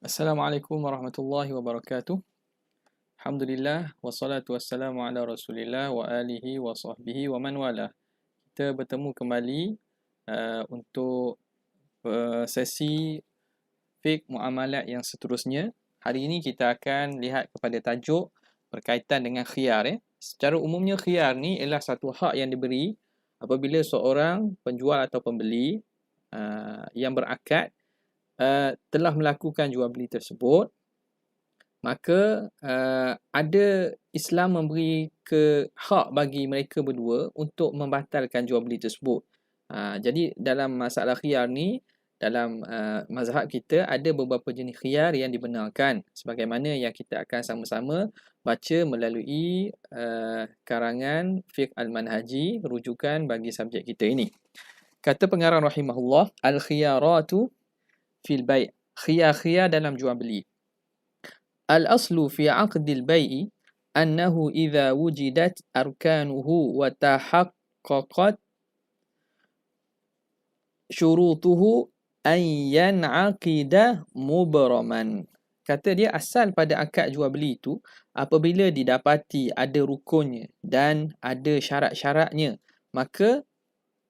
Assalamualaikum warahmatullahi wabarakatuh. Alhamdulillah wassalatu wassalamu ala Rasulillah wa alihi wa sahbihi wa man wala. Kita bertemu kembali untuk sesi fiqh muamalat yang seterusnya. Hari ini kita akan lihat kepada tajuk berkaitan dengan khiyar. Secara umumnya khiyar ni ialah satu hak yang diberi apabila seorang penjual atau pembeli yang berakad telah melakukan jual beli tersebut, maka ada Islam memberi hak bagi mereka berdua untuk membatalkan jual beli tersebut. Jadi dalam masalah khiyar ni, dalam mazhab kita ada beberapa jenis khiyar yang dibenarkan, sebagaimana yang kita akan sama-sama baca melalui karangan Fiqh Al-Manhaji, rujukan bagi subjek kita ini. Kata pengarang rahimahullah, al-khiyaratu fil bai', khiyar-khiyar dalam jual beli. Al-aslu fi 'aqdil bai'i annahu idza wujidat arkanuhu wa tahaqqaqat syurutuhu an yan'aqida mubraman. Kata dia, asal pada akad jual beli itu apabila didapati ada rukunnya dan ada syarat-syaratnya, maka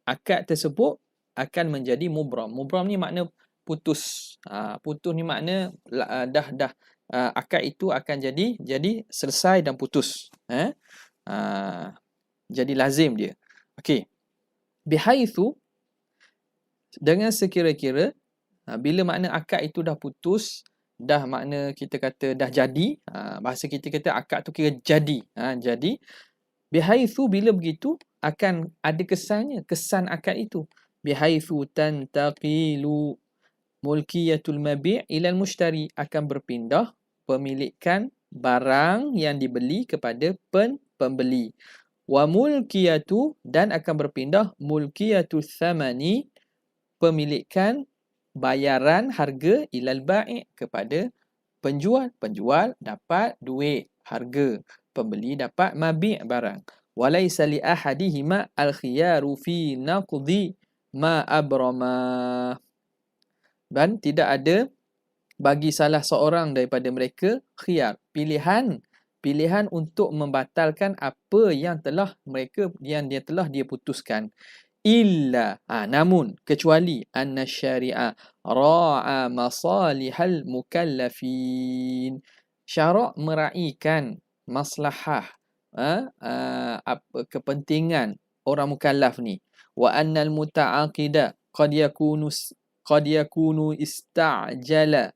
akad tersebut akan menjadi mubram. Mubram ni makna putus. Putus ni makna akad itu akan jadi selesai dan putus. Jadi lazim dia. Okey. Bihaitsu, dengan sekira-kira bila makna akad itu dah putus, dah makna kita kata dah jadi, bahasa kita kata akad tu kira jadi. Jadi bihaitsu, bila begitu akan ada kesannya, kesan akad itu. Bihaitsu tantaqilu mulkiyatul mabi' ila al-mushtari, akan berpindah pemilikan barang yang dibeli kepada pembeli. Wa mulkiyatu, dan akan berpindah mulkiyatu thamani, pemilikan bayaran harga ilal bai' kepada penjual. Penjual dapat duit, harga. Pembeli dapat mabi' barang. Walaysa li ahadihima al-khiyaru fi naqdi ma abrama. Dan tidak ada bagi salah seorang daripada mereka khiyar, pilihan untuk membatalkan apa yang telah dia putuskan. Illa, namun kecuali anna syari'a ra'a masalihal mukallafin, syarak meraihkan maslahah kepentingan orang mukallaf ni. Wa annal muta'aqida qad yakunu ista'jala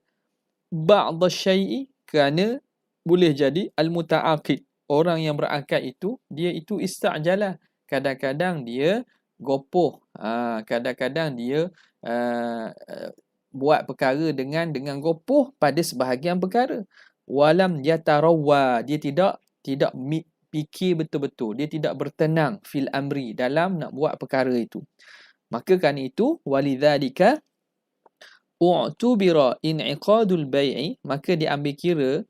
ba'd syai'i, kerana boleh jadi al-muta'aqid, orang yang berakad itu, dia itu ista'jala, kadang-kadang dia gopoh, kadang-kadang dia buat perkara dengan gopoh pada sebahagian perkara. Walam yatarawwa, dia tidak fikir betul-betul, dia tidak bertenang fil amri, dalam nak buat perkara itu. Maka kerana itu, walidzalika u'tubira in'iqadul bai'i, maka diambil kira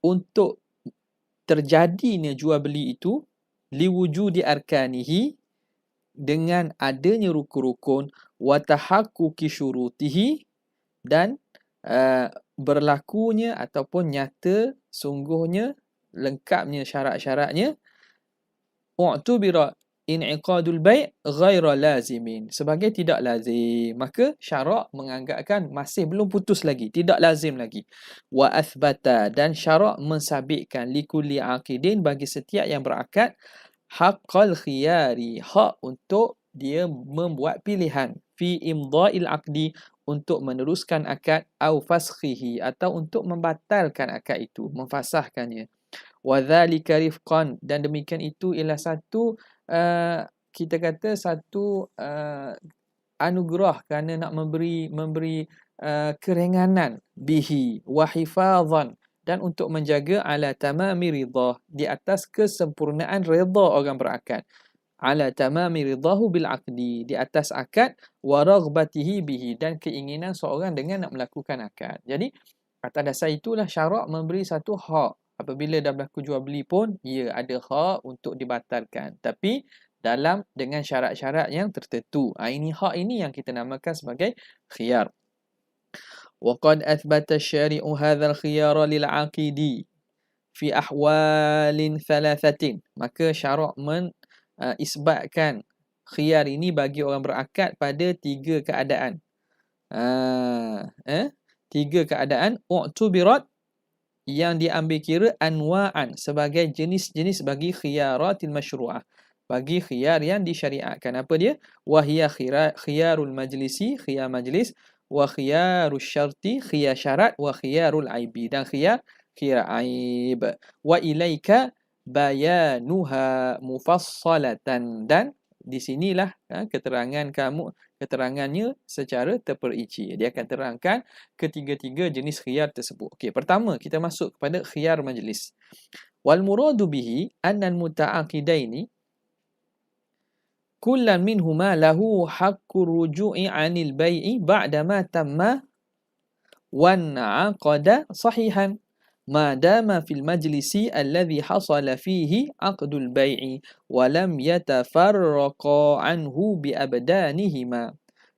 untuk terjadinya jual beli itu liwujudi arkanihi, dengan adanya rukun-rukun, wa tahaqquqi syurutihi, dan berlakunya ataupun nyata sungguhnya lengkapnya syarat-syaratnya. U'tubira in'iqadul bai' ghaira lazimin, sebagai tidak lazim. Maka syarak menganggapkan masih belum putus lagi, tidak lazim lagi. Wa athbata, dan syarak mensabitkan likulli aqidin, bagi setiap yang berakad, haqqal khiyari, hak untuk dia membuat pilihan, fi imdha'il aqdi, untuk meneruskan akad, au faskhihi, atau untuk membatalkan akad itu, memfasahkannya. Wa dzalika rifqan, dan demikian itu ialah satu kita kata satu anugerah, kerana nak memberi keringanan, bihi wa hifadhan, dan untuk menjaga ala tamami ridha, di atas kesempurnaan redha orang berakad. Ala tamami ridahu bil aqdi, di atas akad, wa raghbatihi bihi, dan keinginan seorang dengan nak melakukan akad. Jadi atas dasar itulah syarak memberi satu hak. Apabila dah berlaku jual beli pun, ia ada hak untuk dibatalkan, tapi dengan syarat-syarat yang tertentu. Ini hak ini yang kita namakan sebagai khiyar. وقد أثبت الشارع هذا الخيار للعاقد في أحوال ثلاثة. Maka syarak isbatkan khiyar ini bagi orang berakad pada tiga keadaan. Tiga keadaan u'tubirat yang diambil kira anwa'an sebagai jenis-jenis bagi khiyaratil masyru'ah, bagi khiyar yang disyariatkan. Apa dia? Wahiyya khiyarul majlisi, khiyar majlis, wa khiyarul syarti, khiyar syarat, wa khiyarul aibi, dan khiyar aib. Wa ilaika bayanuha mufassalatan, dan di sinilah keterangannya secara terperinci. Dia akan terangkan ketiga-tiga jenis khiyar tersebut. Okey, pertama kita masuk kepada khiyar majlis. Wal muradu bihi anna al-muta'aqidaini kullan minhuma lahu haqqur ruju'i 'anil bai'i ba'dama tamma wan 'aqada sahihan ma dama fil majlisi alladhi hasala fihi 'aqdul bai'i wa lam yatafarraqa 'anhu bi abdanihima.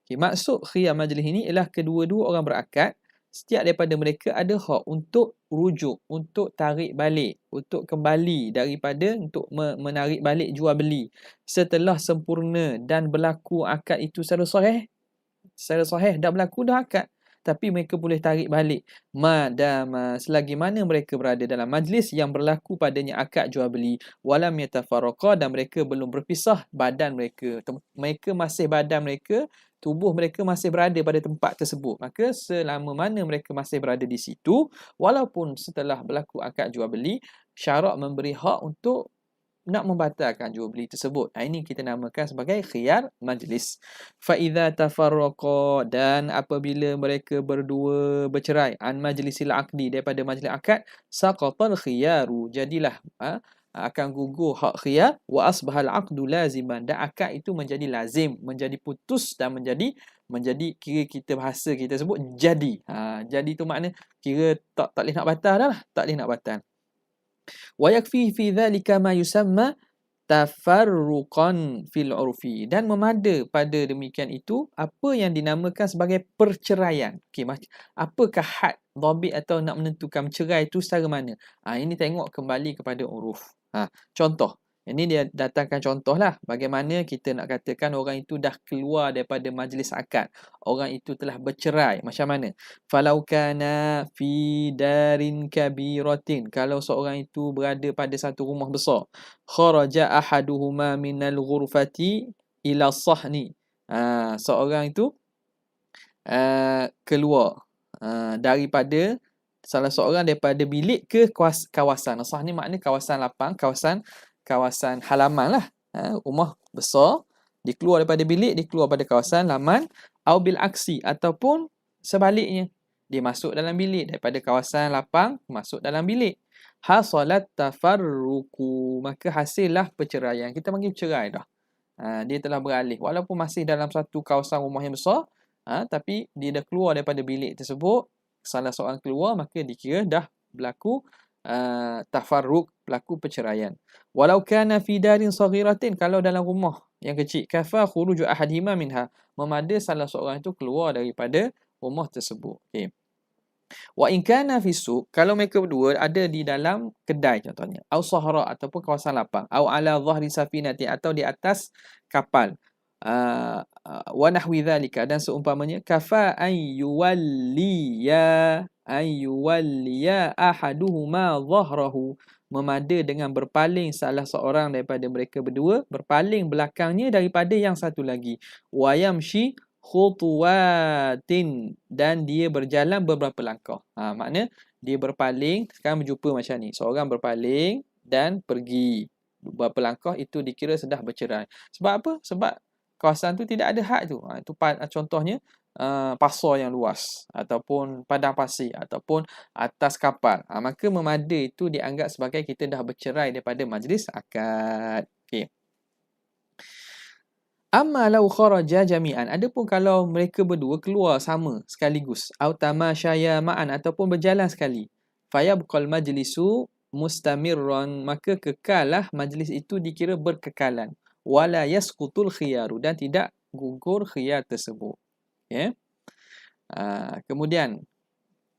Okay, maksud khiyar majlis ini ialah kedua-dua orang berakad, setiap daripada mereka ada hak untuk rujuk, untuk tarik balik, untuk kembali daripada untuk menarik balik jual beli setelah sempurna dan berlaku akad itu secara sahih dah berlaku dah akad, tapi mereka boleh tarik balik madama selagi mana mereka berada dalam majlis yang berlaku padanya akad jual beli, walam yatafarraqa, dan mereka belum berpisah badan mereka, tubuh mereka masih berada pada tempat tersebut. Maka selama mana mereka masih berada di situ, walaupun setelah berlaku akad jual beli, syarak memberi hak untuk nak membatalkan jual beli tersebut. Ini kita namakan sebagai khiyar majlis. Fa idza tafarraqa, dan apabila mereka berdua bercerai, an majlisil aqdi, daripada majlis akad, saqatal khiyaru, jadilah akan gugur hak khiyar, wa asbahal aqdu laziman, dan akad itu menjadi lazim, menjadi putus, dan menjadi kira kita bahasa kita sebut jadi. Jadi tu makna kira tak boleh nak batal dah lah, tak boleh nak batal. Wa yakfi fi dhalika ma yusamma tafarruqan fil urfi, dan memada pada demikian itu apa yang dinamakan sebagai perceraian. Okey, apakah had, dhabit atau nak menentukan cerai itu secara mana? Ini tengok kembali kepada uruf. Contoh. Ini dia datangkan contohlah bagaimana kita nak katakan orang itu dah keluar daripada majlis akad, orang itu telah bercerai. Macam mana? Falau kana fi darin kabiratin, kalau seorang itu berada pada satu rumah besar, kharaja ahaduhuma minal ghurfati ila sahni, seorang itu keluar daripada salah seorang daripada bilik ke kawasan. Sahni makna kawasan lapang, kawasan halaman lah. Rumah besar, dia keluar daripada bilik, dia keluar pada kawasan laman, au bil aksi, ataupun sebaliknya, dia masuk dalam bilik, daripada kawasan lapang masuk dalam bilik. Hasalat tafarruqu, maka hasillah perceraian. Kita panggil cerai dah. Dia telah beralih, walaupun masih dalam satu kawasan rumah yang besar, tapi dia dah keluar daripada bilik tersebut, salah seorang keluar, maka dikira dah berlaku tafarruq, berlaku perceraian. Walau kana fi darin saghiratin, kalau dalam rumah yang kecil, kafa khuruju ahadihima minha, memada salah seorang itu keluar daripada rumah tersebut. Okey. Wa in kana fi suq, kalau mereka berdua ada di dalam kedai contohnya, au sahara, ataupun kawasan lapang, au ala dhahri safinati, atau di atas kapal, wa nahwi dhalika, dan seumpamanya, kafa an yuwalliya ahaduhuma dhahrahu, memada dengan berpaling salah seorang daripada mereka berdua, berpaling belakangnya daripada yang satu lagi, wa yamshi khutuwatin, dan dia berjalan beberapa langkah. Makna dia berpaling, sekarang berjumpa macam ni, seorang berpaling dan pergi beberapa langkah, itu dikira sudah bercerai. Sebab apa? Sebab kawasan tu tidak ada had tu. Itu contohnya pasar yang luas, ataupun padang pasir, ataupun atas kapal. Maka memada itu dianggap sebagai kita dah bercerai daripada majlis akad. Okey. Amma law kharaja jami'an, adapun kalau mereka berdua keluar sama sekaligus, au tamasyaya ma'an, ataupun berjalan sekali, fayabqal majlisu mustamirran, maka kekallah majlis itu dikira berkekalan, wala yasqutul khiyaru, dan tidak gugur khiyar tersebut. Okay. Kemudian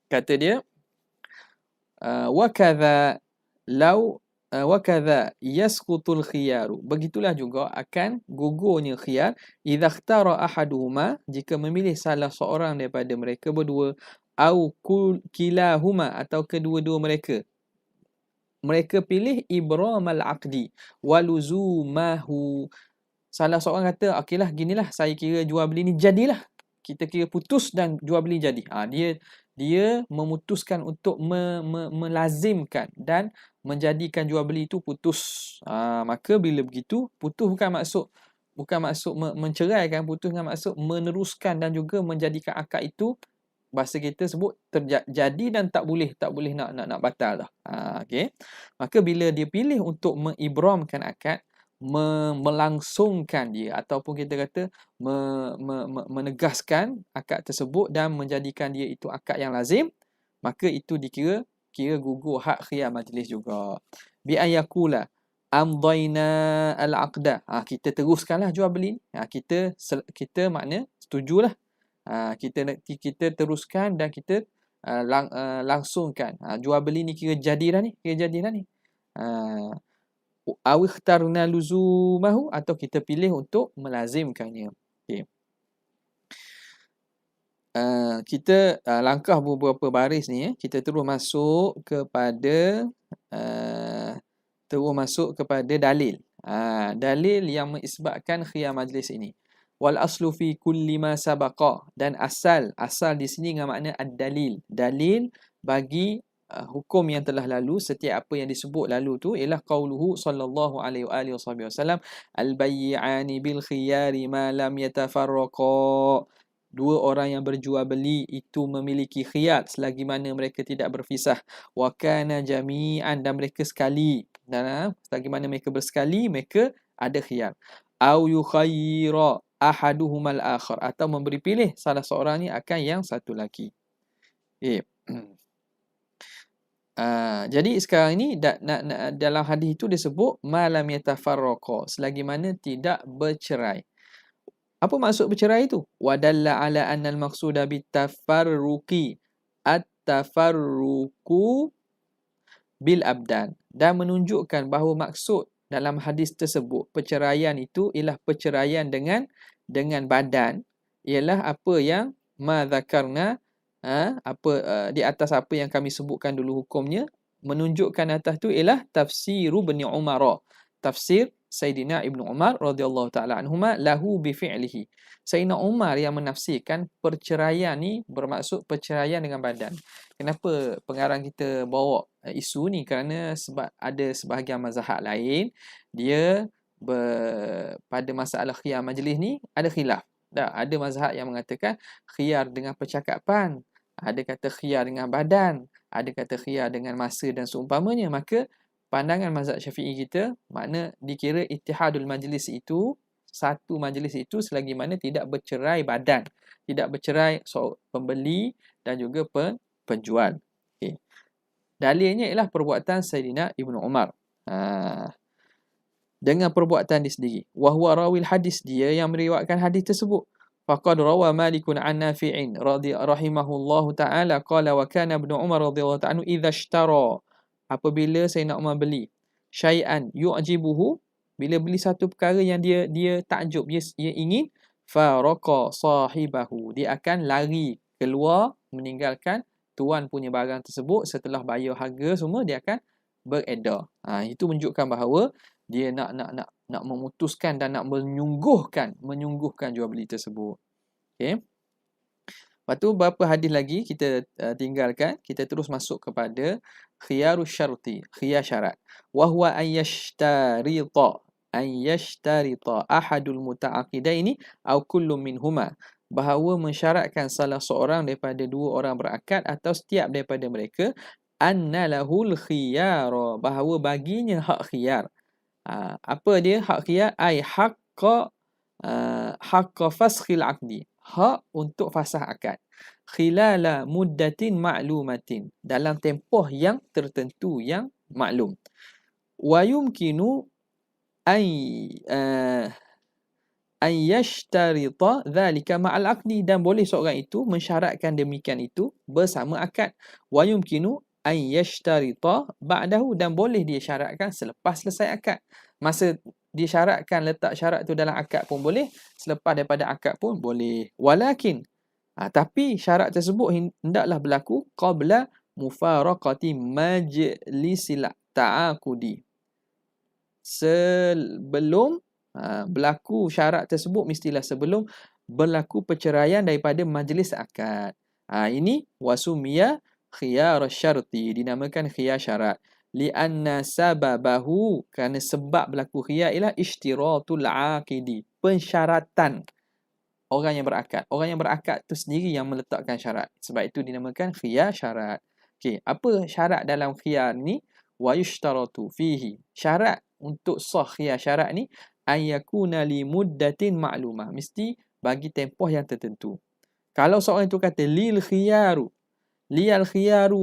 kata dia wakadha law wakadha yasqutul khiyaru. Begitulah juga akan gugurnya khiyar idza ikhtara ahaduhuma, jika memilih salah seorang daripada mereka berdua, au kilahuma, atau kedua-dua mereka. Mereka pilih ibramal aqdi waluzumahu. Salah seorang kata, okeylah ginilah, saya kira jual beli ni jadilah. Kita kira putus dan jual beli jadi. Dia memutuskan untuk melazimkan dan menjadikan jual beli itu putus. Maka bila begitu, putus bukan maksud menceraikan, putus dengan maksud meneruskan dan juga menjadikan akad itu, bahasa kita sebut terjadi dan tak boleh nak batal dah. Okey. Maka bila dia pilih untuk mengibramkan akad, melangsungkan dia, ataupun kita kata menegaskan akad tersebut dan menjadikan dia itu akad yang lazim, maka itu dikira gugur hak khiyar majlis juga. Bi ayakula amdaina al-aqda. Kita teruskanlah jual beli. Kita makna setujulah. Kita teruskan dan kita langsungkan. Jual beli ni kira jadilah ni. Aw ikhtarna luzumahu, atau kita pilih untuk melazimkannya. Okey. Kita langkah beberapa baris ni, kita terus masuk kepada dalil. Dalil yang mengisbatkan khiyar majlis ini. Wal aslu fi kulli ma sabaqa, dan asal di sini dengan makna ad-dalil. Dalil bagi hukum yang telah lalu, setiap apa yang disebut lalu tu ialah qauluhu sallallahu alaihi wasallam, al-bayyi'ani bil khiyari ma lam yatafarraqa. Dua orang yang berjual beli itu memiliki khiyar selagi mana mereka tidak berpisah. Wa kana jami'an, dan mereka sekali. Dan selagi mana mereka bersekali, mereka ada khiyar. Au yukhayyira ahaduhumal akhar, atau memberi pilih salah seorang ni akan yang satu lagi. Jadi sekarang ini dalam hadis itu disebut malam yatafarraqa, selagi mana tidak bercerai. Apa maksud bercerai itu? Wadalla ala annal maqsuda bitafarruqi at-tafarruqu bil abdan, dan menunjukkan bahawa maksud dalam hadis tersebut perceraian itu ialah perceraian dengan badan, ialah apa yang ma zakarna, di atas apa yang kami sebutkan dulu hukumnya. Menunjukkan atas tu ialah tafsiru Ibn Umar, tafsir Sayyidina Ibn Umar radhiyallahu taala anhuma lahu bi fi'lihi. Sayyidina Umar yang menafsirkan perceraian ni bermaksud perceraian dengan badan. Kenapa pengarang kita bawa isu ni? Kerana sebab ada sebahagian mazhab lain, dia pada masalah khiyar majlis ni ada khilaf. Ada mazhab yang mengatakan khiyar dengan percakapan, ada kata khiyar dengan badan, ada kata khiyar dengan masa dan seumpamanya. Maka pandangan mazhab Syafi'i kita, makna dikira ittihadul majlis itu, satu majlis itu selagi mana tidak bercerai badan, tidak bercerai pembeli dan juga penjual. Okay. Dalilnya ialah perbuatan Sayyidina Ibn Umar. Dengan perbuatan dia sendiri. Wa huwa rawil hadis, dia yang meriwayatkan hadis tersebut. Faqad rawa Malikun an Nafi'in rahimahullahu ta'ala qala wa kana Ibn Umar radhiyallahu ta'ala idza ishtara, apabila Sayyidina Umar beli syai'an yu'jibuhu, bila beli satu perkara yang dia takjub, dia ingin, faraqa sahibahu, dia akan lari keluar meninggalkan tuan punya barang tersebut. Setelah bayar harga semua, dia akan beredar. Itu menunjukkan bahawa dia nak memutuskan dan nak menyungguhkan jual beli tersebut. Okey. Lepas tu beberapa hadis lagi kita tinggalkan, kita terus masuk kepada khiyarus syarti, khiyar syarat. Wa huwa an yashtarita ahadul muta'aqidaini aw kullu minhuma, bahawa mensyaratkan salah seorang daripada dua orang berakad atau setiap daripada mereka, anna lahul khiyara, bahawa baginya hak khiyar. Apa dia hak khiyar? Ai haqqa faskhil aqdi, hak untuk fasah akad, khilala muddatin ma'lumatin, dalam tempoh yang tertentu yang maklum. Wa yumkinu ay an yashtarita dhalika ma'al aqdi, dan boleh seorang itu mensyaratkan demikian itu bersama akad. Wa yumkinu an yashtarita ba'dahu, dan boleh dia syaratkan selepas selesai akad. Masa disyaratkan letak syarat tu dalam akad pun boleh, selepas daripada akad pun boleh. Walakin tapi syarat tersebut hendaklah berlaku qabla mufaraqati majlisil ta'aqudi. Sebelum berlaku syarat tersebut, mestilah sebelum berlaku perceraian daripada majlis akad. Ini wasumiya khiyar syarti, dinamakan khiyar syarat. Lianna sababahu, kerana sebab berlaku khiyar ialah ishtiratul aqidi, pensyaratan orang yang berakad. Orang yang berakad tu sendiri yang meletakkan syarat. Sebab itu dinamakan khiyar syarat. Okey, apa syarat dalam khiyar ni? Wa yushtaratu fihi. Syarat untuk sah khiyar syarat ni ayyakuna li muddatin ma'lumah. Mesti bagi tempoh yang tertentu. Kalau seorang itu kata lil khiyaru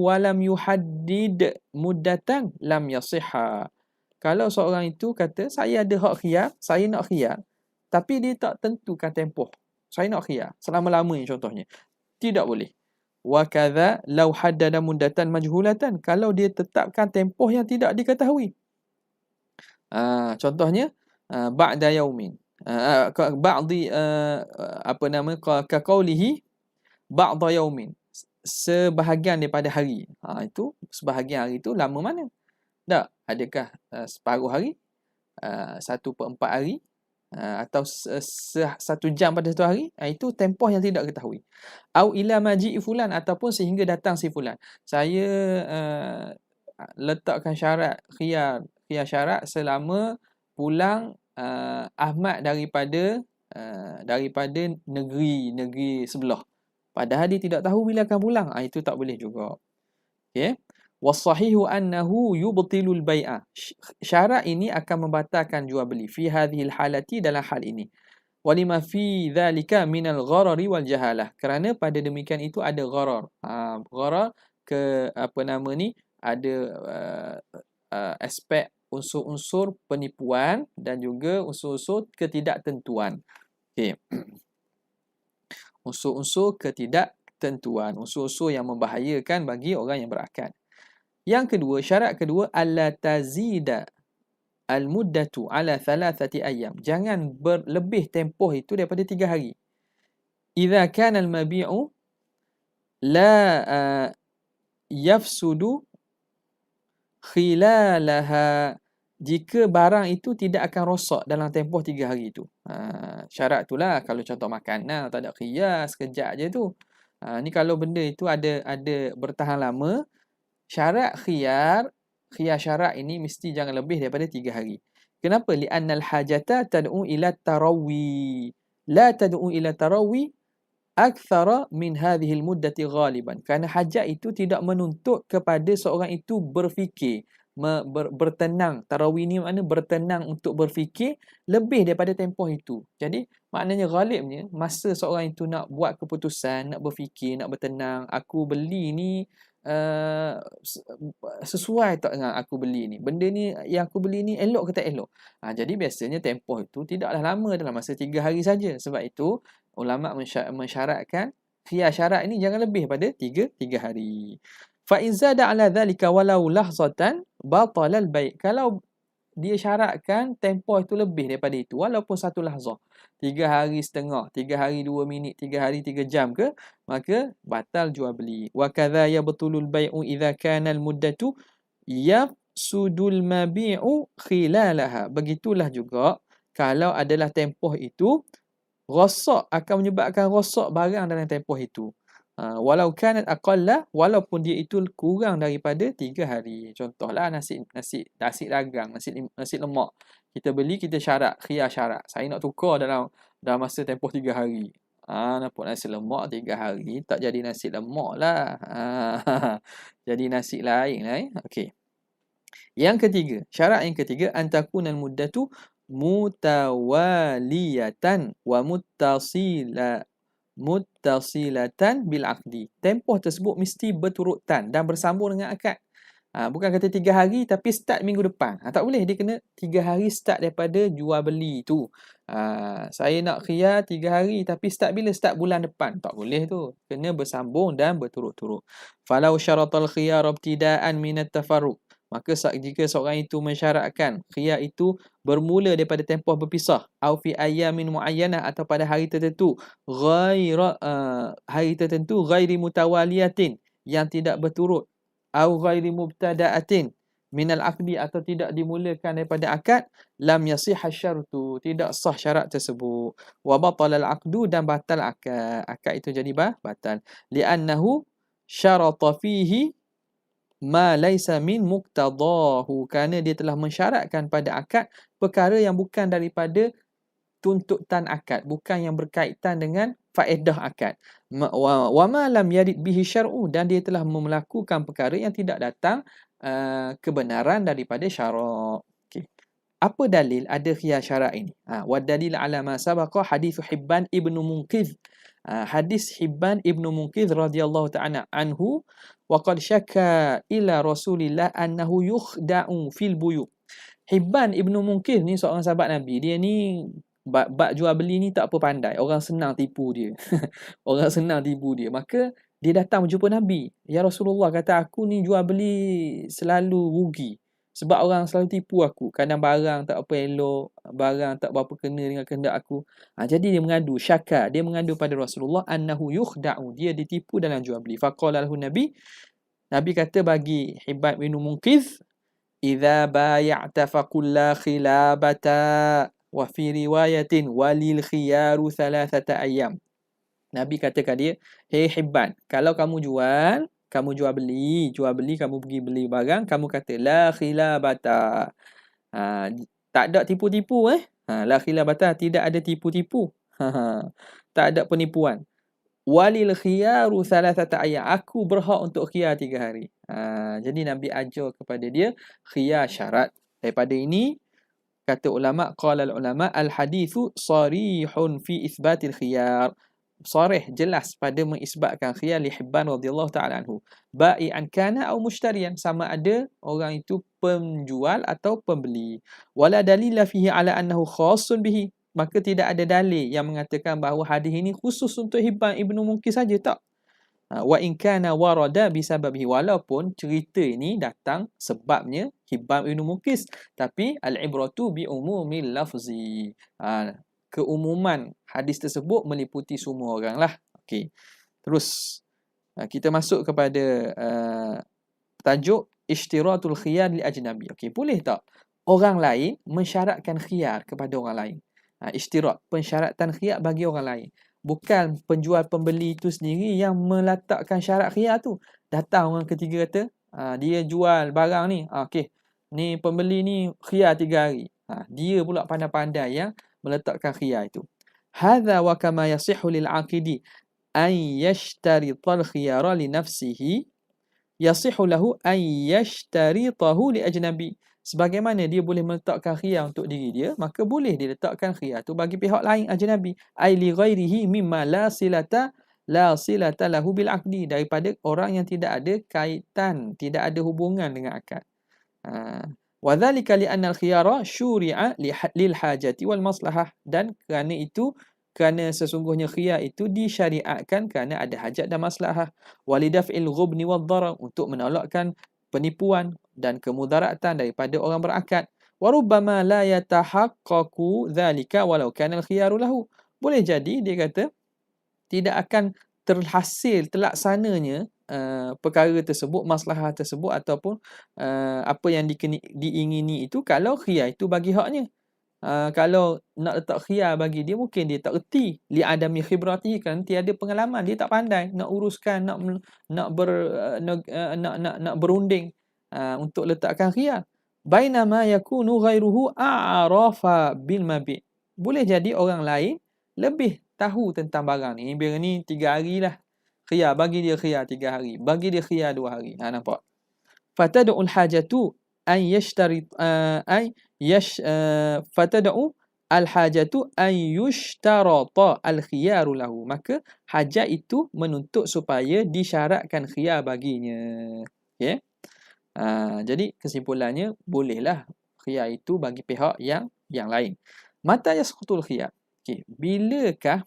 walam yuhaddid muddatan lam yasihha. Kalau seorang itu kata saya ada hak khiyar, saya nak khiyar, tapi dia tak tentukan tempoh. Saya nak khiyar selama-lamanya contohnya. Tidak boleh. Wa kadza law haddada muddatan majhulatan, kalau dia tetapkan tempoh yang tidak diketahui. Contohnya ba'da yaumin. Ba'di ka qaulihi ba'da yaumin. Sebahagian daripada hari. Itu sebahagian hari itu lama mana? Tak, adakah separuh hari? 1/4 hari? Atau 1 jam pada satu hari? Itu tempoh yang tidak ketahui. Au ila maji'i fulan, ataupun sehingga datang si fulan. Saya letakkan syarat khiyar syarat selama pulang Ahmad daripada negeri sebelah. Padahal dia tidak tahu bila akan pulang. Itu tak boleh juga. Okey. Wasahihu annahu yubtilul bai'ah. Syarat ini akan membatalkan jual beli fi hadhil halati, dalam hal ini. Walima fi dhalika minal gharari wal jahalah. Kerana pada demikian itu ada gharar. Gharar ada aspek unsur-unsur penipuan dan juga unsur-unsur ketidaktentuan. Okey. Unsur-unsur ketidaktentuan, unsur-unsur yang membahayakan bagi orang yang berakad. Yang kedua, syarat kedua, alla tazida al-muddatu ala 3 ayyam. Jangan berlebih tempoh itu daripada 3 hari. Idza kana al-mabi'u la yafsudu khilalaha, jika barang itu tidak akan rosak dalam tempoh 3 hari itu. Syarat itulah kalau contoh makanan, tak ada khiyar, sekejap je tu. Ni kalau benda itu ada bertahan lama, syarat khiyar syarat ini mesti jangan lebih daripada 3 hari. Kenapa? Li'annal hajata tad'u ila tarawwi. La tad'u ila tarawwi akthara min hadhihi al-muddati ghaliban. Kerana hajat itu tidak menuntut kepada seorang itu berfikir, bertenang. Tarawih ni makna bertenang untuk berfikir lebih daripada tempoh itu. Jadi maknanya ghalibnya masa seorang itu nak buat keputusan, nak berfikir, nak bertenang, aku beli ni sesuai tak dengan aku beli ni, benda ni yang aku beli ni elok ke tak elok. Jadi biasanya tempoh itu tidaklah lama, dalam masa 3 hari saja. Sebab itu ulama mensyaratkan khiyar syarat ini jangan lebih pada 3 hari. Fa in zada ala dhalika walau lahzatan batala al-bai'. Kalau dia syaratkan tempoh itu lebih daripada itu, walaupun 1 lahzah, 3 hari setengah, 3 hari 2 minit, 3 hari 3 jam ke, maka batal jual beli. Wa kadza yabtulul bai'u idza kana al-muddatu yafsudul mabi'u khilalaha. Begitulah juga kalau adalah tempoh itu rosak, akan menyebabkan rosak barang dalam tempoh itu. Walau kanat aqalla, walaupun dia itu kurang daripada 3 hari. Contohlah nasi dagang, nasi lemak. Kita beli, kita syarat, khiyar syarat. Saya nak tukar dalam masa tempoh 3 hari. Nampak nasi lemak 3 hari, tak jadi nasi lemak lah. Jadi nasi lain lah. Okey. Yang ketiga, syarat yang ketiga, antakunal muddatu mutawaliyatan wa muttasilatan bil aqdi. Tempoh tersebut mesti berturutan dan bersambung dengan akad. Bukan kata 3 hari tapi start minggu depan. Tak boleh, dia kena 3 hari start daripada jual beli tu. Saya nak khiyar 3 hari tapi start bila? Start bulan depan. Tak boleh tu. Kena bersambung dan berturut-turut. Falau syaratal khiyar ibtidaan minat tafarruq. Maka jika seorang itu mensyaratkan khiyar itu bermula daripada tempoh berpisah, au fi ayamin muayyanah, atau pada hari tertentu, hari tertentu ghairi mutawaliyatin, yang tidak berturut, au ghairi mubtada'atin minal aqdi, atau tidak dimulakan daripada akad, lam yasihha syartu, tidak sah syarat tersebut, wa batalal aqdu, dan batal akad itu jadi batal, li'annahu syarata fihi ma laisa min muqtadahu, kerana dia telah mensyaratkan pada akad perkara yang bukan daripada tuntutan akad, bukan yang berkaitan dengan faedah akad. Wa ma lam yarid bihi syar'u, dan dia telah melakukan perkara yang tidak datang kebenaran daripada syarak. Okay. Apa dalil ada khiyar syarak ini? Wa dalil ala ma sabaqa hadis Hibban ibnu Munqidh. Hadis Hibban ibnu Munqidh radhiyallahu ta'ala anhu, wa qad syaka ila Rasulillah annahu yukhda'u fil buyu'. Hibban ibnu Munqidh ni seorang sahabat Nabi. Dia ni bab jual beli ni tak apa pandai. Orang senang tipu dia. Orang senang tipu dia. Maka dia datang berjumpa Nabi. Ya Rasulullah, kata aku ni jual beli selalu rugi. Sebab orang selalu tipu aku. Kadang barang tak apa elok, barang tak berapa kena dengan kehendak aku. Jadi dia mengadu, syaka. Dia mengadu pada Rasulullah annahu yukhda'u. Dia ditipu dalam jual beli. Faqala lahu Nabi. Nabi kata bagi Hibban bin Munqidh, idza bay'ata faqul la khilabata, wa fi riwayatin walil khiyaru thalathata ayyam. Nabi katakan dia, hey Hibban, kalau kamu jual beli, kamu pergi beli barang, kamu kata la khilabata. Tak ada tipu-tipu la khilabata, tidak ada tipu-tipu. Tak ada penipuan. Walil khiyaru thalathata ayyam, aku berhak untuk khiyar 3 hari. Jadi Nabi ajar kepada dia khiyar syarat. Daripada ini kata ulama, qala ulama al hadithu sarihun fi itsbatil khiyar. Sarih, jelas pada mengisbatkan khiyar li Hibban radhiyallahu ta'ala anhu. Bai'an kana au mushtariyan, sama ada orang itu penjual atau pembeli. Wala dalila fihi ala annahu khassun bihi. Maka tidak ada dalil yang mengatakan bahawa hadis ini khusus untuk Hibban ibnu Munqidh saja, tak. Wa in kana warada bisababihi, walaupun cerita ini datang sebabnya Hibban ibnu Munqidh, tapi al-ibratu bi umumil lafzi. Keumuman hadis tersebut meliputi semua orang lah. Okey. Terus kita masuk kepada tajuk ishtiratul khiyar li ajnabi. Okey, boleh tak orang lain mensyaratkan khiyar kepada orang lain? Ishtirat, pensyaratan khiyar bagi orang lain. Bukan penjual pembeli itu sendiri yang meletakkan syarat khiyar tu. Datang orang ketiga kata, dia jual barang ni. Okey, ni pembeli ni khiyar 3 hari. Dia pula pandai-pandai yang meletakkan khiyar itu. Hadza wa kama yasihhu lil aqidi an yashtarital khiyara li nafsihi, yasihhu lahu an yashtaritahu li ajnabi. Sebagaimana dia boleh meletakkan khiyar untuk diri dia, maka boleh dia letakkan khiyar tu bagi pihak lain ajnabi. Ai li ghairihi mimma la silata lahu bil aqdi, daripada orang yang tidak ada kaitan, tidak ada hubungan dengan akad. Wa dzalika li anna al-khiyara syuri'a lil hajati wal maslahah, dan kerana sesungguhnya khiyar itu disyariatkan kerana ada hajat dan maslahah. Walidaf'il ghubni wad darar, untuk menolakkan penipuan dan kemudaratan daripada orang berakad. Wa rubbama la yatahaqqaqu dzalika walau kana al-khiyaru lahu. Boleh jadi dia kata tidak akan terlaksananya perkara tersebut, maslahah tersebut ataupun apa yang diingini itu kalau khiyar itu bagi haknya. Kalau nak letak khiyar bagi dia, mungkin dia tak erti li adami khibratihi, kan tiada pengalaman, dia tak pandai nak uruskan, nak berunding untuk letakkan khiyar. Bainama yakunu ghairuhu a'rafa bil mabi'. Boleh jadi orang lain lebih tahu tentang barang ni. Barang ni 3 hari lah khiyar, bagi dia khiyar 3 hari, bagi dia khiyar 2 hari. Nampak? Fatad'ul hajatu an yashtarit fatad'u al-hajatu an yushtarata al-khiyaru lahu. Maka hajat itu menuntut supaya disyaratkan khiyar baginya. Okey. Jadi kesimpulannya, bolehlah khiyar itu bagi pihak yang lain. Mata yasqutul khiyar. Okey, bilakah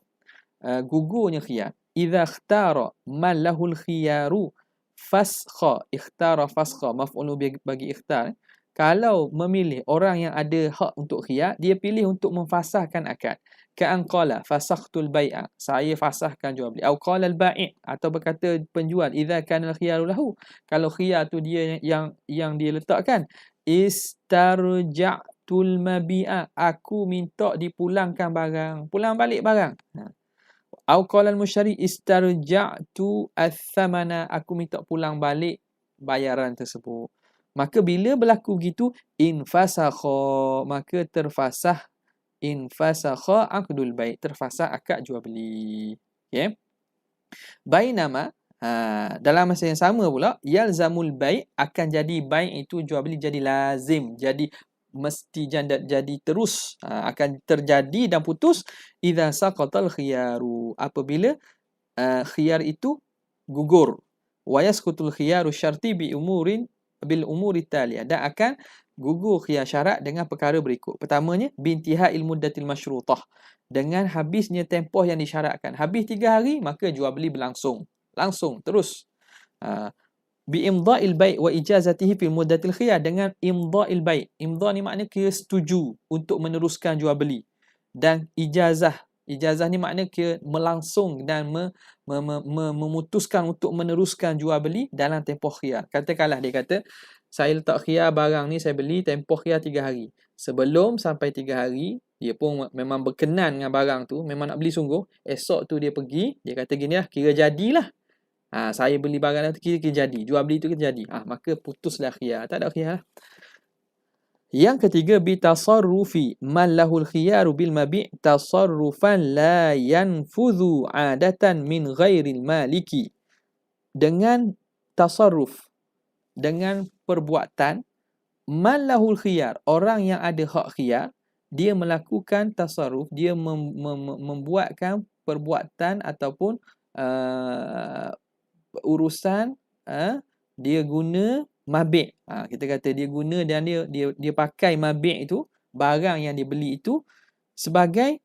gugurnya khiyar? Idza ikhtara man lahul khiyaru fasakha, ikhtara fasakha, maf'ul bagi ikhtar. Kalau memilih orang yang ada hak untuk khiyar, dia pilih untuk memfasahkan akad. Ka'an qala fasakhtul bai'a, saya fasahkan jual beli. Au qala al-bai' atau berkata penjual, idza kana al-khiyaru lahu, kalau khiyar tu dia yang dia letakkan, istarja'tul mabi'a, aku minta dipulangkan barang, pulang balik barang. Au qala al-mushtari istarja'tu ath-thamana, aku minta pulang balik bayaran tersebut. Maka bila berlaku begitu, infasakha, maka terfasah, infasakha aqdul bai', terfasah akad jual beli. Okey. Bainama, dalam masa yang sama pula, yalzamul bai', akan jadi bai' itu jual beli jadi lazim, jadi mesti jadi terus, akan terjadi dan putus idza saqatal khiyaru, apabila khiyar itu gugur. Wa yasqutul khiyaru syarti bil umuri taliyah, dan akan gugur khiyar syarat dengan perkara berikut. Pertamanya, bintihail muddatil masyrutah, dengan habisnya tempoh yang disyaratkan. Habis 3 hari, maka jual beli berlangsung. Langsung, terus. Bi imdha'il bai' wa ijazatihi fi muddatil khiyar, dengan imdha'il bai'. Imdha' ni makna kira setuju untuk meneruskan jual beli. Dan ijazah. Ijazah ni makna kira melangsung dan memutuskan untuk meneruskan jual beli dalam tempoh khiyar. Katakanlah dia kata, saya letak khiyar barang ni, saya beli tempoh khiyar 3 hari. Sebelum sampai 3 hari, dia pun memang berkenan dengan barang tu, memang nak beli sungguh. Esok tu dia pergi, dia kata gini lah, kira jadilah. Saya beli barang tu kira jadi. Jual beli tu kira jadi. Maka putuslah khiyar. Tak ada khiyar. Yang ketiga, bitasarrufi man lahul khiyaru bil mabi' tasarrufan la yanfudhu 'adatan min ghairil maliki. Dengan tasarruf, dengan perbuatan man lahul khiyar, orang yang ada hak khiyar, dia melakukan tasarruf, dia membuatkan perbuatan ataupun urusan, dia guna mabi'. Kita kata dia guna dan dia pakai mabi' itu, barang yang dia beli itu, sebagai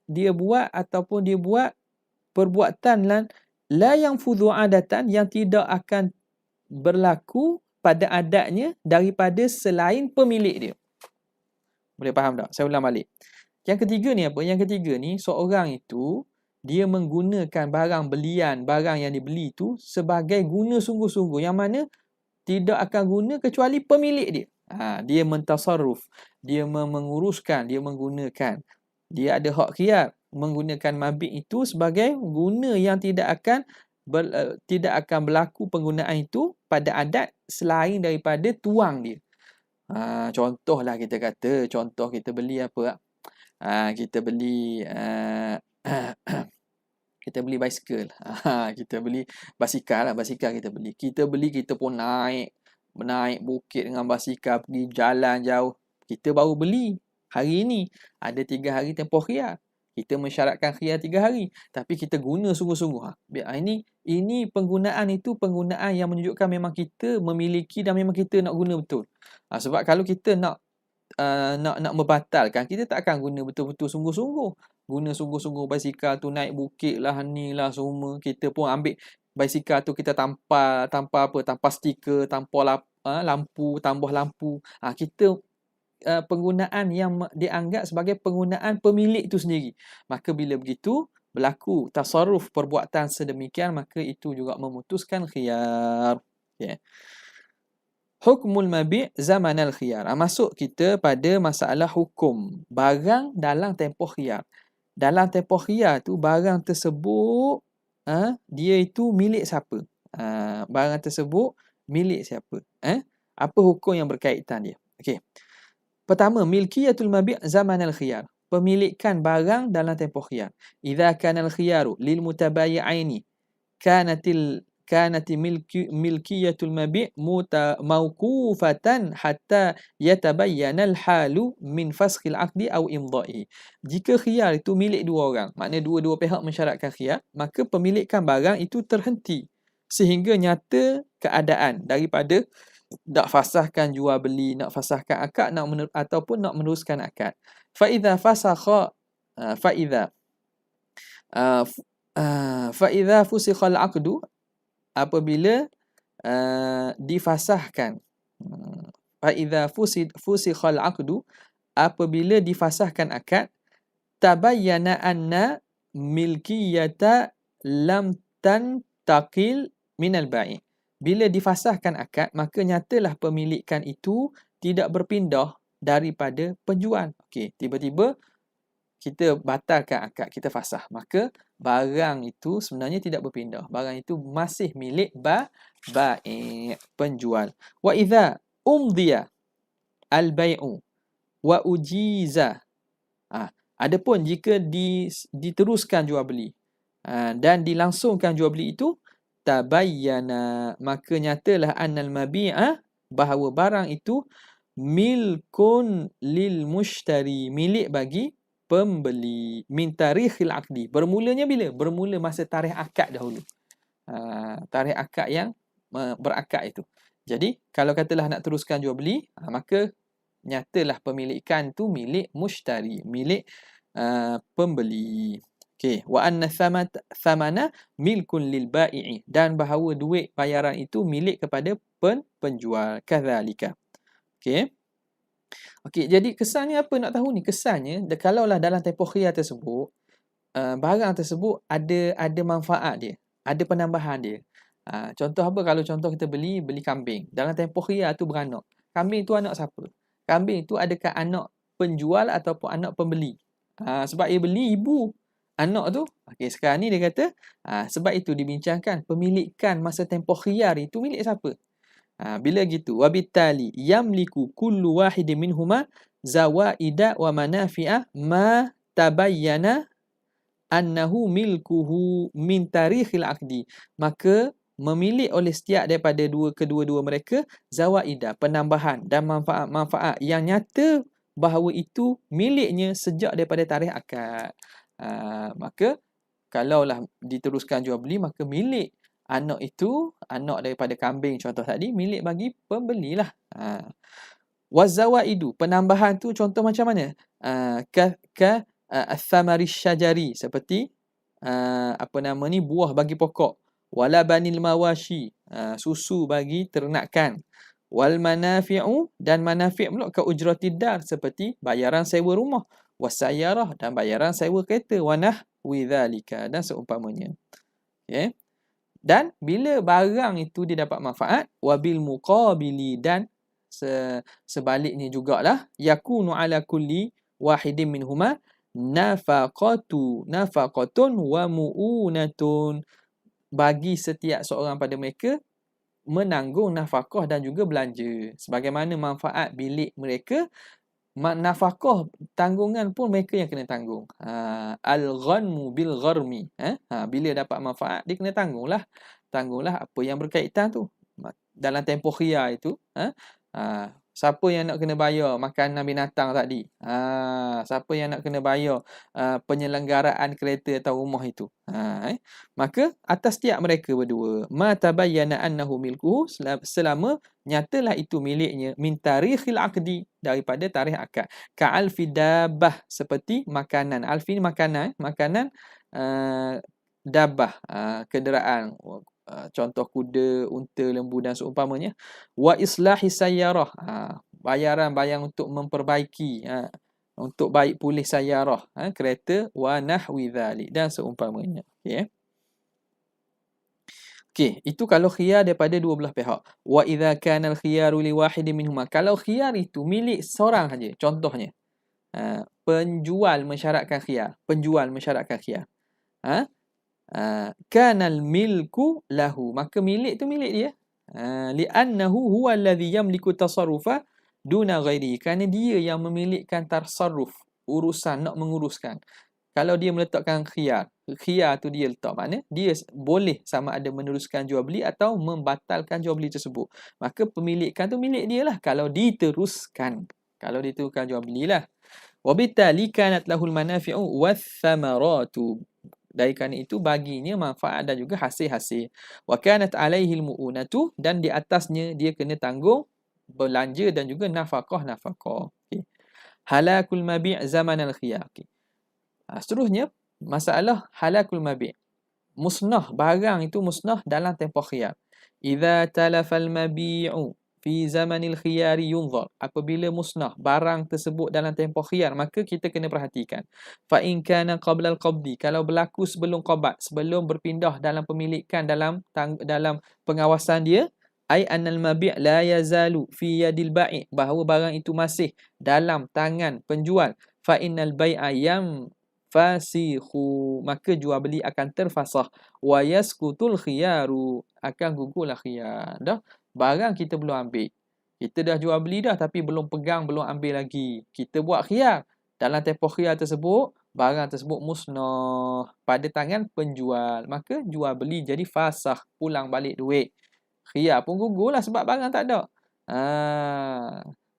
dia buat ataupun dia buat perbuatan la yang fudhu adatan, yang tidak akan berlaku pada adatnya daripada selain pemilik dia. Boleh faham tak? Saya ulang balik. Yang ketiga ni apa? Yang ketiga ni, seorang itu dia menggunakan barang belian, barang yang dibeli itu sebagai guna sungguh-sungguh, yang mana tidak akan guna kecuali pemilik dia. Dia mentasarruf, dia menguruskan, dia menggunakan. Dia ada hak khiyar menggunakan mabi' itu sebagai guna yang tidak akan berlaku penggunaan itu pada adat selain daripada tuang dia. Contohlah kita kata, contoh kita beli apa? Kita beli kita beli basikal. Kita beli basikal lah, basikal kita beli. Kita pun naik bukit dengan basikal, pergi jalan jauh. Kita baru beli hari ini. Ada 3 hari tempoh khiyar. Kita mensyaratkan khiyar 3 hari. Tapi kita guna sungguh-sungguh. Ini penggunaan itu penggunaan yang menunjukkan memang kita memiliki dan memang kita nak guna betul. Sebab kalau kita nak membatalkan, kita tak akan guna betul-betul sungguh-sungguh. Guna sungguh-sungguh basikal tu, naik bukit lah, ni lah semua. Kita pun ambil basikal tu, kita tampal stiker, lampu, tambah lampu. Kita penggunaan yang dianggap sebagai penggunaan pemilik itu sendiri. Maka bila begitu berlaku tasarruf perbuatan sedemikian, maka itu juga memutuskan khiyar. Okay. Hukmul mabi' zaman al-khiyar. Masuk kita pada masalah hukum barang dalam tempoh khiyar. Dalam tempoh khiyar tu, barang tersebut dia itu milik siapa? Barang tersebut milik siapa? Apa hukum yang berkaitan dia? Okey. Pertama, milkiyatul mabi' zaman al-khiyar. Pemilikan barang dalam tempoh khiyar. Idza kana al-khiyaru lil mutabayyi'aini kanat milkiyatul mabi' mawqufatan hatta yatabayyana al-halu min faskhil 'aqdi aw imdha'i. Jika khiyar itu milik dua orang, maknanya dua-dua pihak mensyaratkan khiyar, maka pemilikan barang itu terhenti sehingga nyata keadaan daripada nak fasahkan jual beli, nak fasahkan akad, ataupun nak meneruskan akad. Fa idza fasakha fa idza fa idza fusikha al-aqdu, apabila difasahkan, fa idza fusikha al-aqdu, apabila difasahkan akad, tabayyana anna milkiyata lam tantaqil minal bai'. Bila difasahkan akad, maka nyatalah pemilikan itu tidak berpindah daripada penjual. Okey, tiba-tiba kita batalkan akad, kita fasah, maka barang itu sebenarnya tidak berpindah. Barang itu masih milik bai', penjual. Wa idza umdiya al-bai'u wa ujiza. Adapun jika diteruskan jual beli dan dilangsungkan jual beli itu, tabayyana, maka nyatalah annal mabi'a, bahawa barang itu milkun lil mushtari, milik bagi pembeli, min tarikhil aqdi, bermulanya bila? Bermula masa tarikh akad dahulu. Tarikh akad yang berakad itu. Jadi kalau katalah nak teruskan jual beli, maka nyatalah pemilikan tu milik mushtari, milik pembeli. Okey, wa anna thamana milkun lil bai'i, dan bahawa duit bayaran itu milik kepada penjual. Kadzalika. Okey. Okey, jadi kesannya apa nak tahu ni? Kesannya kalaulah dalam tempoh khiyar tersebut, barang tersebut ada manfaat dia, ada penambahan dia. Contoh apa? Kalau contoh kita beli kambing. Dalam tempoh khiyar tu beranak. Kambing tu anak siapa? Kambing tu adakah anak penjual ataupun anak pembeli? Sebab ia beli ibu anak tu. Okey, sekarang ni dia kata, sebab itu dibincangkan pemilikan masa tempoh khiyar itu milik siapa? Bila gitu, wabitali yamliku kullu wahidin minhuma zawaida wa manafi'a ma tabayyana annahu milkuhu min tarikhil aqdi. Maka memilih oleh setiap daripada kedua-dua mereka zawaida, penambahan dan manfaat-manfaat yang nyata bahawa itu miliknya sejak daripada tarikh akad. Maka kalaulah diteruskan jual beli, maka milik anak itu, anak daripada kambing contoh tadi, milik bagi pembelilah. Wazawaidu, penambahan tu contoh macam mana? Athamari syajari, seperti buah bagi pokok. Wala banil mawashi, susu bagi ternakan. Wal manafi'u, dan manafi' pula ka ujratid dar, seperti bayaran sewa rumah. Wasayarah, dan bayaran sewa kereta. Wanah widzalika, dan seumpamanya. Okay. Dan bila barang itu dia dapat manfaat, wabil muqabili, dan sebaliknya jugalah, yakunu ala kulli wahidin minhuma nafaqatun wa mu'unatun, bagi setiap seorang pada mereka menanggung nafkah dan juga belanja. Sebagaimana manfaat bilik mereka, nafkah tanggungan pun mereka yang kena tanggung. Al-ghanmu bil gharmi. Bila dapat manfaat, dia kena tanggunglah apa yang berkaitan tu. Dalam tempoh khiyar itu, siapa yang nak kena bayar makanan binatang tadi? Siapa yang nak kena bayar penyelenggaraan kereta atau rumah itu? Maka atas tiap mereka berdua, ma tabayyana annahu milkuhu, selama nyatalah itu miliknya, min tarikhil aqdi, daripada tarikh akad. Ka'alfi dabbah, seperti makanan. Alfi makanan dabbah, kenderaan. Contoh kuda, unta, lembu dan seumpamanya. Wa islahi sayyarah, bayaran untuk memperbaiki, untuk baik pulih sayyarah, kereta. Wa nahwi dzalik, dan seumpamanya. Okey. Okey, itu kalau khiyar daripada dua belah pihak. Wa idza kana al-khiyaru li wahidin minhuma, kalau khiyar itu milik seorang saja, contohnya penjual mensyaratkan khiyar, kanal milku lahu, maka milik tu milik dia, li'annahu huwa alladhi yamliku tasarrufa duna ghairi, kerana dia yang memilikkan tasarruf, urusan, nak menguruskan. Kalau dia meletakkan khiyar tu dia letak, makna dia boleh sama ada meneruskan jual beli atau membatalkan jual beli tersebut. Maka pemilikan tu milik dia lah kalau diteruskan jual belilah. Wabitali kanat lahul manafi'u wath thamaratu, Dari kerana itu baginya manfaat dan juga hasil-hasil. Wa kanat alaihi almu'unatu, dan di atasnya dia kena tanggung belanja dan juga nafkah. Okey. Halakul mabi' zaman al-khiyar. Okey. Seterusnya masalah halakul mabi'. Musnah, barang itu musnah dalam tempoh khiyar. Idza talafal mabi'u fi zamanil khiyari yunzar. Apabila musnah barang tersebut dalam tempoh khiyar, maka kita kena perhatikan. Fa in kana qabla al-qabdi, kalau berlaku sebelum qabat, sebelum berpindah dalam pemilikan, dalam pengawasan dia, ai annal mabi' la yazalu fi yadil bai', bahawa barang itu masih dalam tangan penjual. Fa innal bai'a fasikhu, maka jual beli akan terfasah. Wa yaskutul khiyaru, akan gugurlah khiyar. Dah, barang kita belum ambil, kita dah jual beli dah, tapi belum pegang, belum ambil lagi, kita buat khiyar. Dalam tempoh khiyar tersebut, barang tersebut musnah pada tangan penjual, maka jual beli jadi fasah, pulang balik duit. Khiyar pun gugurlah sebab barang tak ada.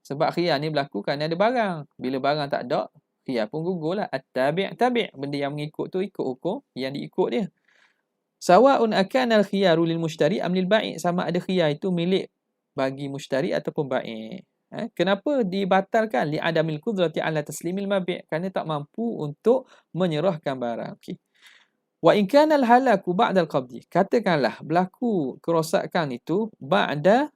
Sebab khiyar ni berlaku kerana ada barang. Bila barang tak ada, khiyar pun gugurlah. At-tabi' tabi', benda yang mengikut tu ikut hukum yang diikut dia. Sawa'un akana al-khiyaru lil mushtari am lil bai', sama ada khiyar itu milik bagi mushtari ataupun bai'. Kenapa dibatalkan? Li adamil qudrati ala taslimil mabi', kerana tak mampu untuk menyerahkan barang. Okey. Wa in kana al-halaku ba'da al-qabdi, katakanlah berlaku kerosakan itu ba'da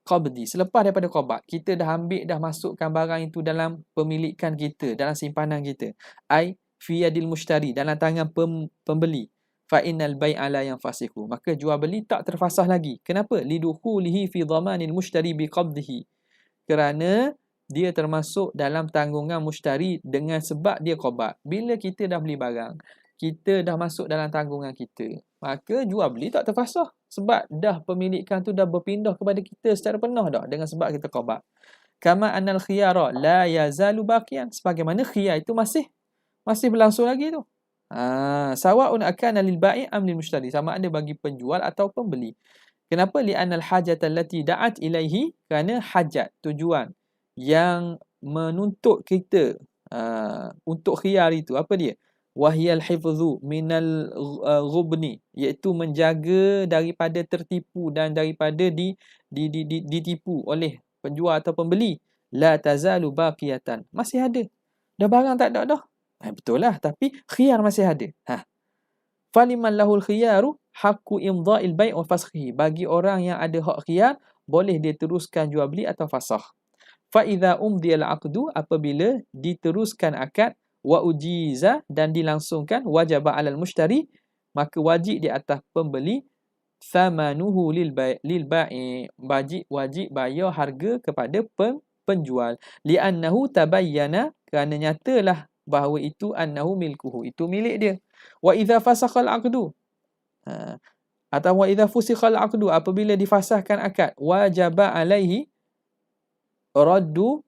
qabdi, selepas daripada qabat, kita dah ambil, dah masukkan barang itu dalam pemilikan kita, dalam simpanan kita. Ai fi yadil mushtari, dalam tangan pembeli. Fa innal bai'a la yanfasihu, maka jual beli tak terfasah lagi. Kenapa? Lidukhulihi fi dhamanil mushtari biqabdihi, kerana dia termasuk dalam tanggungan mushtari dengan sebab dia qabat. Bila kita dah beli barang, kita dah masuk dalam tanggungan kita, maka jual beli tak terfasah sebab dah pemilikan tu dah berpindah kepada kita secara penuh dah dengan sebab kita qabat. Kama annal khiyara la yazalu baqiyan, sebagaimana khiyar itu masih berlangsung lagi tu. Sawa'un akana lil bai' am lil mushtari, sama ada bagi penjual atau pembeli. Kenapa? Li'annal hajata allati da'at ilaihi, kerana hajat, tujuan yang menuntut kita untuk khiyar itu, apa dia? Wahyal hifzu minal ghubni, iaitu menjaga daripada tertipu dan daripada ditipu oleh penjual atau pembeli. La tazalu baqiyatan, masih ada. Dah barang tak ada dah. Betul lah, tapi khiyar masih ada. Faliman lahul khiyaru haqqu imdha'il bai' wa fashihi, bagi orang yang ada hak khiyar, boleh dia teruskan jual beli atau fasakh. Fa idza umdiyal aqdu, apabila diteruskan akad, wa ujiza, dan dilangsungkan, wajaba 'alal mushtari, maka wajib di atas pembeli, thamanuhu lil bai', wajib bayar harga kepada penjual. Li'annahu tabayyana, kerana nyatalah bahawa itu annahu milkuhu, itu milik dia. Wa idza fasakhal aqdu, atau wa idza fusikhal aqdu, apabila difasahkan akad, wajaba alaihi raddu,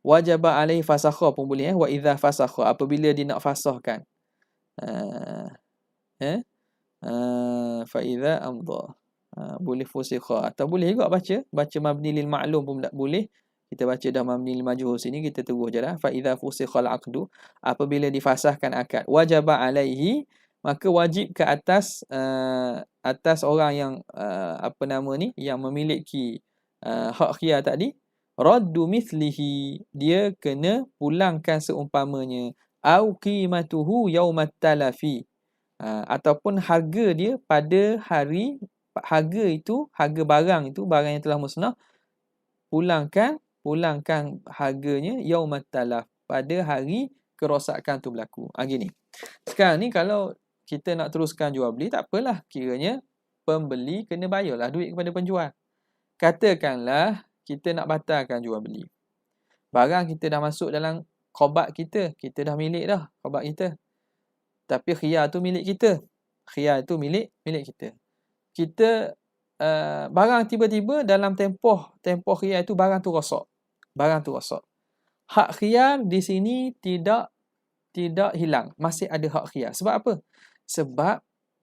wajaba alaihi fasakha pun boleh. Wa idza fasakha, apabila dia nak fasahkan, fa idza amdha, boleh fusikha, atau boleh juga baca mabni lil ma'lum pun tak boleh. Kita baca dah mabni lil majhul sini, kita terus je dah. Fa idza fusikhal aqdu, apabila difasahkan akad, wajaba alaihi, maka wajib ke atas orang yang yang memiliki hak khiyar tadi, raddu mithlihi, dia kena pulangkan seumpamanya, au qimatuhu yaumat talafi, ataupun harga dia pada hari, harga barang yang telah musnah, pulangkan harganya yaumat talaf, pada hari kerosakan tu berlaku. Gini. Sekarang ni kalau kita nak teruskan jual beli, tak apalah, kiranya pembeli kena bayarlah duit kepada penjual. Katakanlah kita nak batalkan jual beli. Barang kita dah masuk dalam qabat kita dah milik dah qabat kita. Tapi khiyar tu milik kita. Khiyar itu milik kita. Kita barang tiba-tiba dalam tempoh khiyar itu barang tu rosak. Hak khiyar di sini tidak hilang, masih ada hak khiyar. Sebab apa? Sebab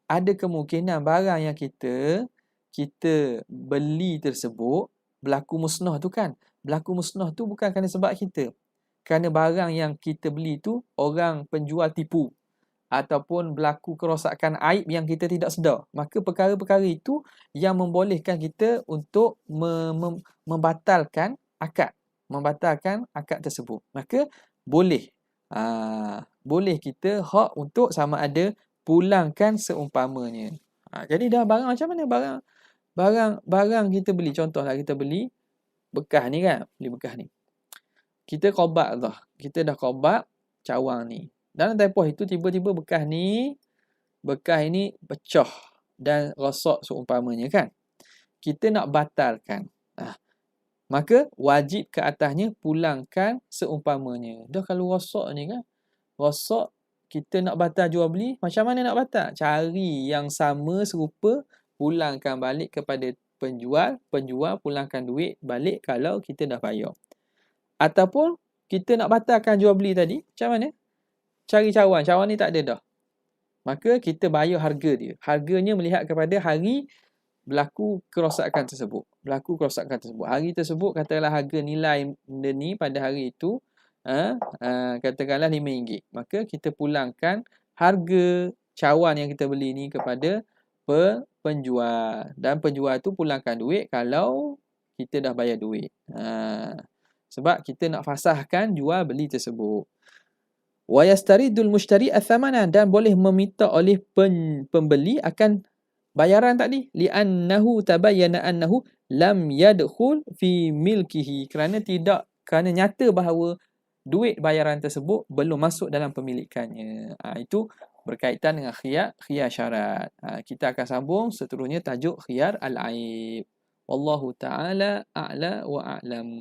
ada kemungkinan barang yang kita beli tersebut berlaku musnah tu kan. Berlaku musnah tu bukan kerana sebab kita. kerana barang yang kita beli tu orang penjual tipu ataupun berlaku kerosakan aib yang kita tidak sedar, maka perkara-perkara itu yang membolehkan kita untuk membatalkan akad tersebut. Maka boleh boleh kita hak untuk sama ada pulangkan seumpamanya. Jadi dah barang macam mana, barang kita beli, contohlah kita beli bekas ni kan, beli bekas ni. Kita qabat dah. Kita dah qabat cawang ni. Dalam tempoh itu tiba-tiba bekas ini pecah dan rosak seumpamanya kan. Kita nak batalkan. Maka wajib ke atasnya pulangkan seumpamanya. Dah kalau rosak ni kan, rosak, kita nak batal jual beli, macam mana nak batal? Cari yang sama serupa, pulangkan balik kepada penjual pulangkan duit balik kalau kita dah bayar. Ataupun kita nak batalkan jual beli tadi, macam mana? Cari cawan ni tak ada dah. Maka kita bayar harga dia. Harganya melihat kepada hari berlaku kerosakan tersebut. Hari tersebut katakanlah harga nilai benda ni pada hari itu katakanlah RM5. Maka kita pulangkan harga cawan yang kita beli ni kepada penjual. Dan penjual tu pulangkan duit kalau kita dah bayar duit. Sebab kita nak fasahkan jual beli tersebut. Wa yastaridul mushtari athamana, dan boleh meminta oleh pembeli akan bayaran tadi, li'annahu tabayyana annahu lam yadkhul fi milkihi, kerana nyata bahawa duit bayaran tersebut belum masuk dalam pemilikannya. Itu berkaitan dengan khiyar syarat. Kita akan sambung seterusnya tajuk khiyar al-aib. Wallahu ta'ala a'la wa a'lam.